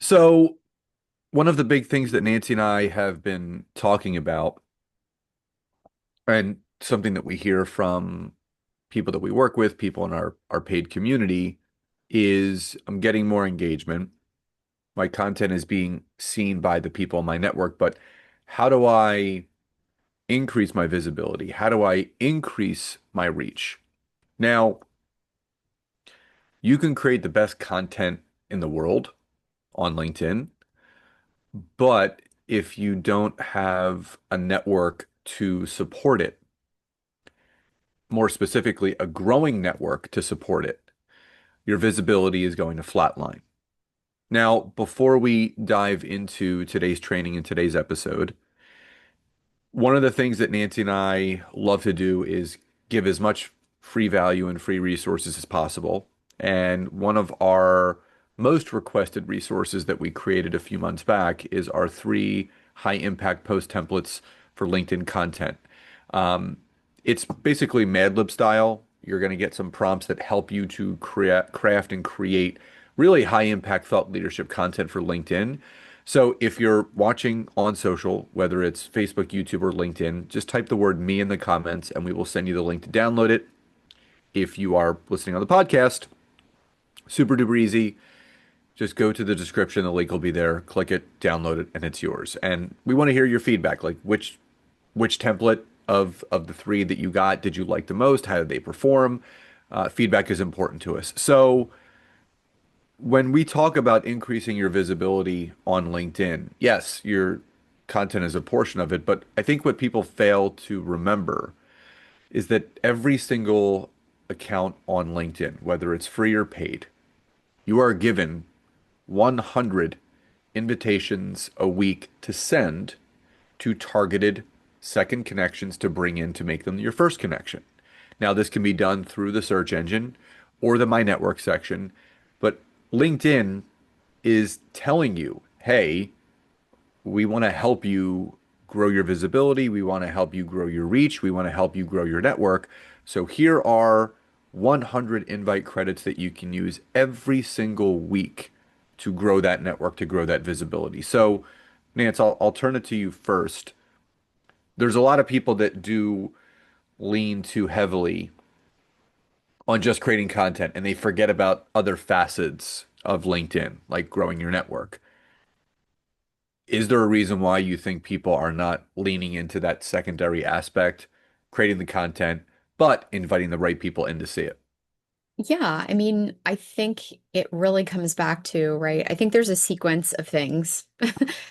So, one of the big things that Nancy and I have been talking about, and something that we hear from people that we work with, people in our paid community, is I'm getting more engagement. My content is being seen by the people in my network, but how do I increase my visibility? How do I increase my reach? Now, you can create the best content in the world on LinkedIn, but if you don't have a network to support it, more specifically, a growing network to support it, your visibility is going to flatline. Now, before we dive into today's training and today's episode, one of the things that Nancy and I love to do is give as much free value and free resources as possible. And one of our most requested resources that we created a few months back is our three high impact post templates for LinkedIn content. Um, it's basically Mad Lib style. You're going to get some prompts that help you to craft and create really high impact thought leadership content for LinkedIn. So if you're watching on social, whether it's Facebook, YouTube, or LinkedIn, just type the word me in the comments and we will send you the link to download it. If you are listening on the podcast, super duper easy. Just go to the description, the link will be there, click it, download it, and it's yours. And we want to hear your feedback, like which template of the three that you got did you like the most? How did they perform? Feedback is important to us. So when we talk about increasing your visibility on LinkedIn, yes, your content is a portion of it, but I think what people fail to remember is that every single account on LinkedIn, whether it's free or paid, you are given 100 invitations a week to send to targeted second connections to bring in to make them your first connection. Now, this can be done through the search engine or the My Network section, but LinkedIn is telling you, hey, we want to help you grow your visibility. We want to help you grow your reach. We want to help you grow your network. So here are 100 invite credits that you can use every single week to grow that network, to grow that visibility. So, Nance, I'll turn it to you first. There's a lot of people that do lean too heavily on just creating content and they forget about other facets of LinkedIn, like growing your network. Is there a reason why you think people are not leaning into that secondary aspect, creating the content, but inviting the right people in to see it? Yeah, I mean, I think it really comes back to, right? I think there's a sequence of things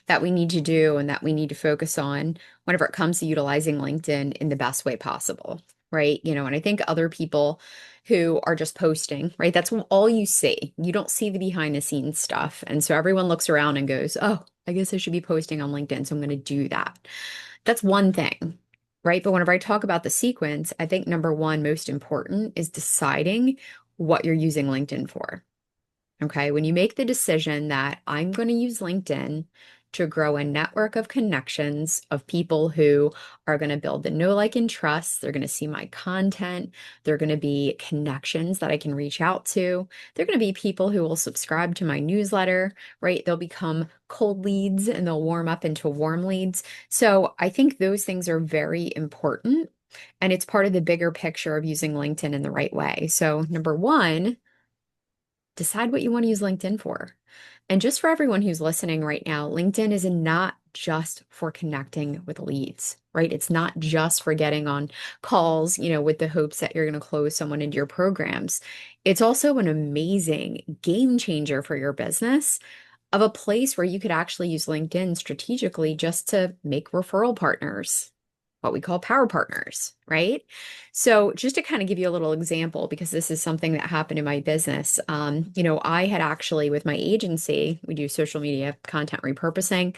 that we need to do and that we need to focus on whenever it comes to utilizing LinkedIn in the best way possible, right? And I think other people who are just posting, right? That's all you see. You don't see the behind the scenes stuff. And so everyone looks around and goes, oh, I guess I should be posting on LinkedIn. So I'm going to do that. That's one thing. Right. But whenever I talk about the sequence, I think number one, most important is deciding what you're using LinkedIn for. Okay. When you make the decision that I'm going to use LinkedIn to grow a network of connections of people who are going to build the know, like, and trust, they're going to see my content. They're going to be connections that I can reach out to. They're going to be people who will subscribe to my newsletter, right? They'll become cold leads and they'll warm up into warm leads. So I think those things are very important. And it's part of the bigger picture of using LinkedIn in the right way. So, number one, decide what you want to use LinkedIn for. And just for everyone who's listening right now, LinkedIn is not just for connecting with leads, right? It's not just for getting on calls, with the hopes that you're going to close someone into your programs. It's also an amazing game changer for your business of a place where you could actually use LinkedIn strategically just to make referral partners, what we call power partners, right? So, just to kind of give you a little example, because this is something that happened in my business, I had actually, with my agency, we do social media content repurposing.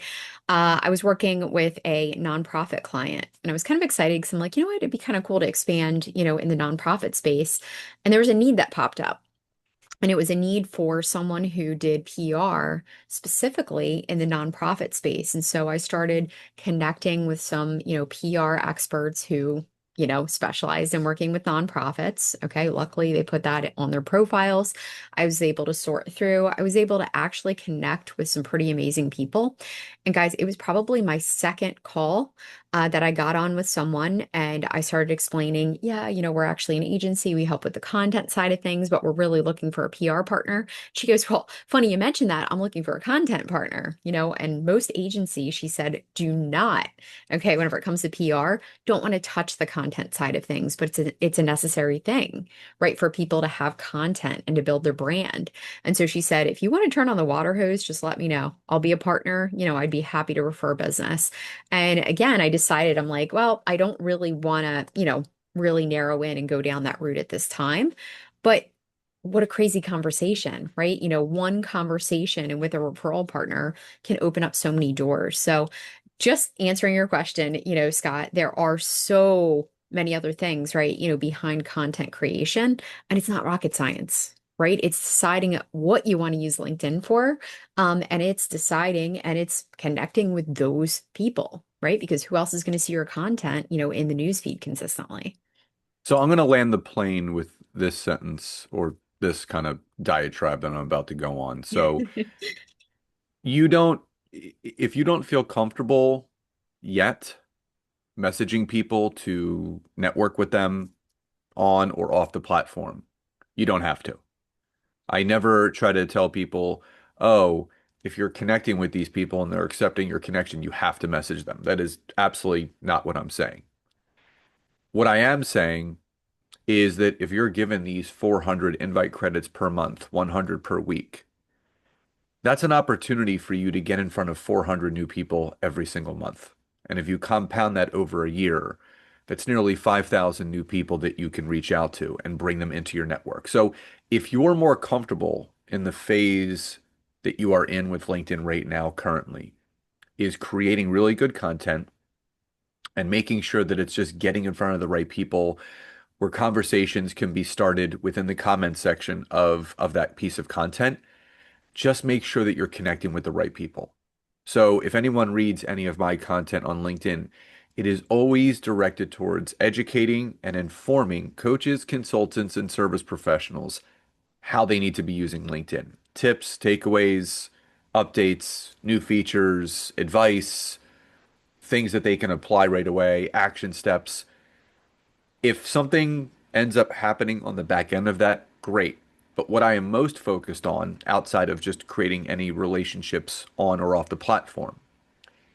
I was working with a nonprofit client, and I was kind of excited because I'm like, it'd be kind of cool to expand, in the nonprofit space. And there was a need that popped up. And it was a need for someone who did PR specifically in the nonprofit space. And so I started connecting with some, PR experts who specialized in working with nonprofits. Okay. Luckily, they put that on their profiles. I was able to sort through, I was able to actually connect with some pretty amazing people. And guys, it was probably my second call that I got on with someone and I started explaining, yeah, we're actually an agency. We help with the content side of things, but we're really looking for a PR partner. She goes, well, funny you mentioned that. I'm looking for a content partner, and most agencies, she said, do not, okay, whenever it comes to PR, don't want to touch the content side of things, but it's a necessary thing, right? For people to have content and to build their brand. And so she said, if you want to turn on the water hose, just let me know. I'll be a partner. I'd be happy to refer business. And again, I decided, I'm like, well, I don't really want to, really narrow in and go down that route at this time. But what a crazy conversation, right? One conversation and with a referral partner can open up so many doors. So just answering your question, Scott, there are so many other things, right? Behind content creation, and it's not rocket science. Right? It's deciding what you want to use LinkedIn for, and it's deciding and it's connecting with those people, right? Because who else is going to see your content, in the newsfeed consistently? So I'm going to land the plane with this sentence or this kind of diatribe that I'm about to go on. So you don't, if you don't feel comfortable yet messaging people to network with them on or off the platform, you don't have to. I never try to tell people, oh, if you're connecting with these people and they're accepting your connection, you have to message them. That is absolutely not what I'm saying. What I am saying is that if you're given these 400 invite credits per month, 100 per week, that's an opportunity for you to get in front of 400 new people every single month. And if you compound that over a year, that's nearly 5,000 new people that you can reach out to and bring them into your network. So if you're more comfortable in the phase that you are in with LinkedIn right now currently, is creating really good content and making sure that it's just getting in front of the right people where conversations can be started within the comment section of that piece of content, just make sure that you're connecting with the right people. So if anyone reads any of my content on LinkedIn, it is always directed towards educating and informing coaches, consultants, and service professionals how they need to be using LinkedIn. Tips, takeaways, updates, new features, advice, things that they can apply right away, action steps. If something ends up happening on the back end of that, great. But what I am most focused on, outside of just creating any relationships on or off the platform,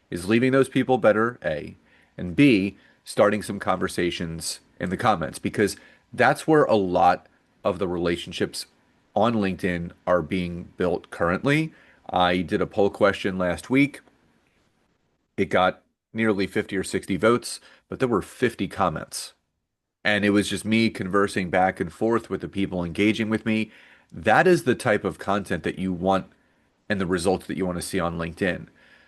is leaving those people better, A, and B, starting some conversations in the comments, because that's where a lot of the relationships on LinkedIn are being built currently. I did a poll question last week. It got nearly 50 or 60 votes, but there were 50 comments. And it was just me conversing back and forth with the people engaging with me. That is the type of content that you want and the results that you want to see on LinkedIn.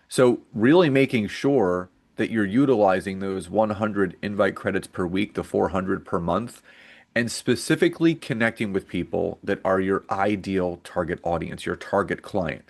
So really making sure that you're utilizing those 100 invite credits per week, the 400 per month, and specifically connecting with people that are your ideal target audience, your target client.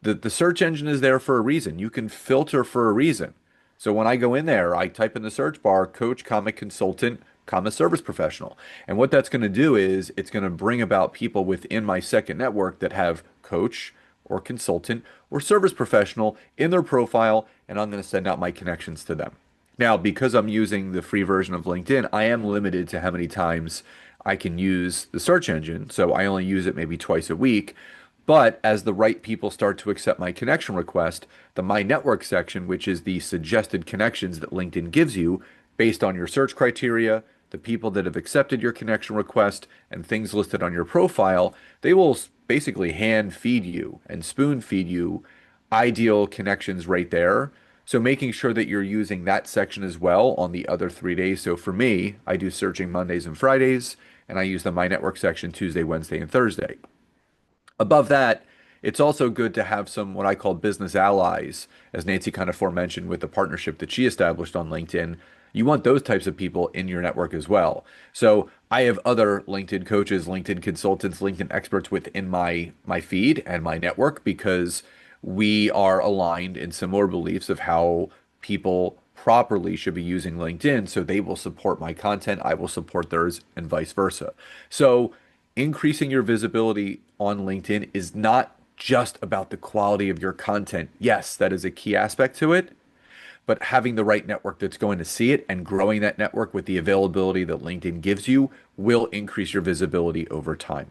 The search engine is there for a reason. You can filter for a reason. So when I go in there, I type in the search bar, coach, comma, consultant, comma, service professional. And what that's going to do is it's going to bring about people within my second network that have coach or consultant or service professional in their profile, and I'm going to send out my connections to them. Now, because I'm using the free version of LinkedIn, I am limited to how many times I can use the search engine. So I only use it maybe twice a week. But as the right people start to accept my connection request, the My Network section, which is the suggested connections that LinkedIn gives you based on your search criteria, the people that have accepted your connection request, and things listed on your profile, they will basically hand feed you and spoon feed you ideal connections right there. So making sure that you're using that section as well on the other 3 days. So for me, I do searching Mondays and Fridays, and I use the My Network section Tuesday, Wednesday, and Thursday. Above that, it's also good to have some what I call business allies, as Nancy kind of forementioned with the partnership that she established on LinkedIn. You want those types of people in your network as well. So I have other LinkedIn coaches, LinkedIn consultants, LinkedIn experts within my feed and my network because we are aligned in similar beliefs of how people properly should be using LinkedIn so they will support my content, I will support theirs, and vice versa. So, increasing your visibility on LinkedIn is not just about the quality of your content. Yes, that is a key aspect to it, but having the right network that's going to see it and growing that network with the availability that LinkedIn gives you will increase your visibility over time.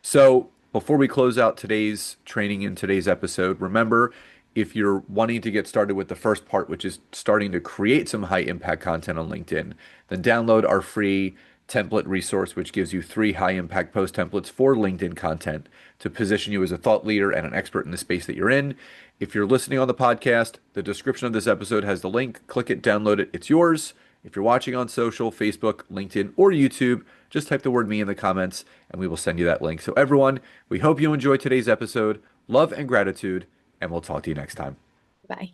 So, before we close out today's training in today's episode, remember if you're wanting to get started with the first part, which is starting to create some high impact content on LinkedIn, then download our free template resource, which gives you 3 high impact post templates for LinkedIn content to position you as a thought leader and an expert in the space that you're in. If you're listening on the podcast, the description of this episode has the link. Click it, download it, it's yours. If you're watching on social, Facebook, LinkedIn, or YouTube, just type the word me in the comments and we will send you that link. So, everyone, we hope you enjoyed today's episode. Love and gratitude, and we'll talk to you next time. Bye.